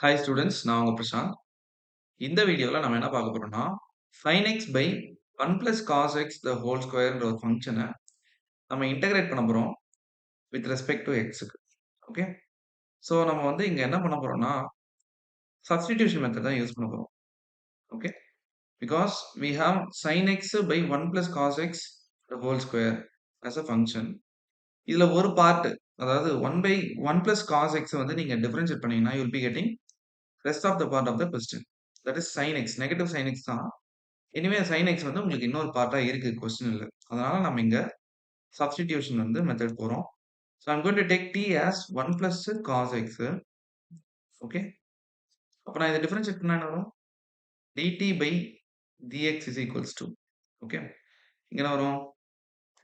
Hi students, நான் உங்க பிரசாந்த். இந்த வீடியோல நம்ம என்ன பார்க்க போறோம்னா sin x by 1 plus cos x the whole square ன்ற ஒரு ஃபங்க்ஷனை நம்ம இன்டகிரேட் பண்ண போறோம் with respect to x க்கு. ஓகே. ஸோ நம்ம வந்து இங்க என்ன பண்ண போறோம்னா substitution method தான் யூஸ் பண்ண போறோம். Okay. Because we have sin x by 1 plus cos x the whole square as a function. இதுல ஒரு பார்ட் அதாவது 1 by 1 plus cos x வந்து நீங்க டிஃபரன்ஷியேட் பண்ணீங்கன்னா you will be getting rest of the part of the question. That is sin x. Negative sin x தான். Anyway sin x வந்து உங்களுக்கு இன்னொரு பார்ட்டா இருக்கு கொஸ்டின்ல. அதனால நம்ம இங்க சப்ஸ்டிடியூஷன் வந்து மெத்தட் போறோம். So I'm going to take t as 1 plus cos x. Okay. அப்ப நான் இதை டிஃபரன்ஷியேட் பண்ணா என்ன வரும்? dt by dx is equals to. Okay. இங்க என்ன வரும்?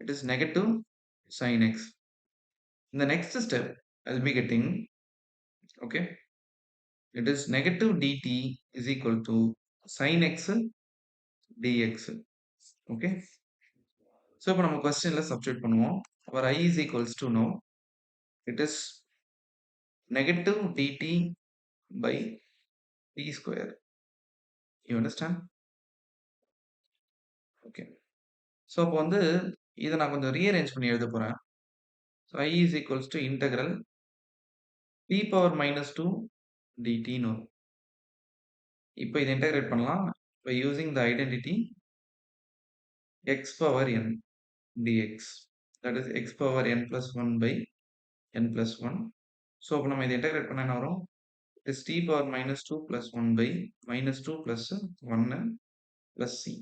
It is negative sin x. In the next step, I'll be getting, okay, it is negative dt is equal to sin x dx. Okay. So இப்போ நம்ம கொஸ்டின்ல substitute பண்ணுவோம். Our I is equals to now it is negative dt by t square. You understand? Okay. So அப்போ வந்து இதை நான் கொஞ்சம் rearrange பண்ணி எழுத போறேன். So I is equals to integral p power minus 2 dt ன்னு வரும். இப்போ இதை இன்டகிரேட் பண்ணலாம் by using the identity x power n dx. That is x power n plus 1 by n plus 1. So அப்போ நம்ம இதை இன்டகிரேட் பண்ணா என்ன வரும்? It is t power minus 2 plus 1 by minus 2 plus 1 plus c.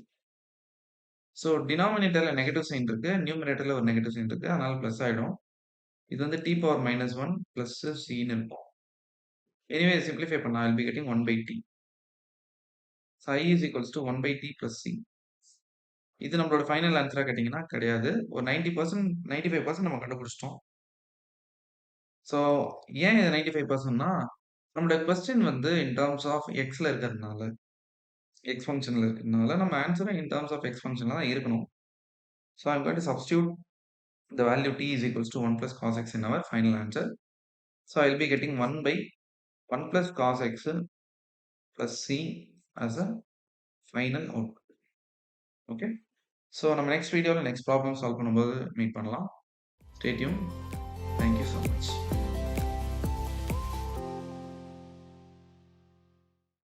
So டினாமினேட்டரில் negative sign இருக்கு, நியூமினேட்டரில் ஒரு negative sign இருக்கு, அதனால ப்ளஸ் ஆகிடும். இது வந்து D power minus one plus சின்னு இருக்கும். எனிவே சிம்பிளிஃபை பண்ணா I'll be getting 1 by t. So I is equals to 1 by t plus c. இது நம்மளோட ஃபைனல் ஆன்சரா கேட்டிங்கன்னா கிடையாது. ஒரு 90% 95% நம்ம கண்டுபிடிச்சிட்டோம். ஸோ ஏன் இது 95%னா நம்மளோட கொஸ்டின் வந்து இன் டர்ம்ஸ் ஆஃப் எக்ஸ்ல இருக்கிறதுனால, எக்ஸ் ஃபங்க்ஷன்ல இருக்கிறதுனால நம்ம ஆன்சரும் இன் டர்ம்ஸ் ஆஃப் எக்ஸ் ஃபங்க்ஷன்ல தான் இருக்கணும். So I'm going to substitute the value t is equals to 1 plus cos x in our final answer. So I'll be getting 1 by 1 plus cos x plus c as a final output. Okay. So நம்ம next video next problem solve பண்ணும்போது meet பண்ணலாம். Stay tuned.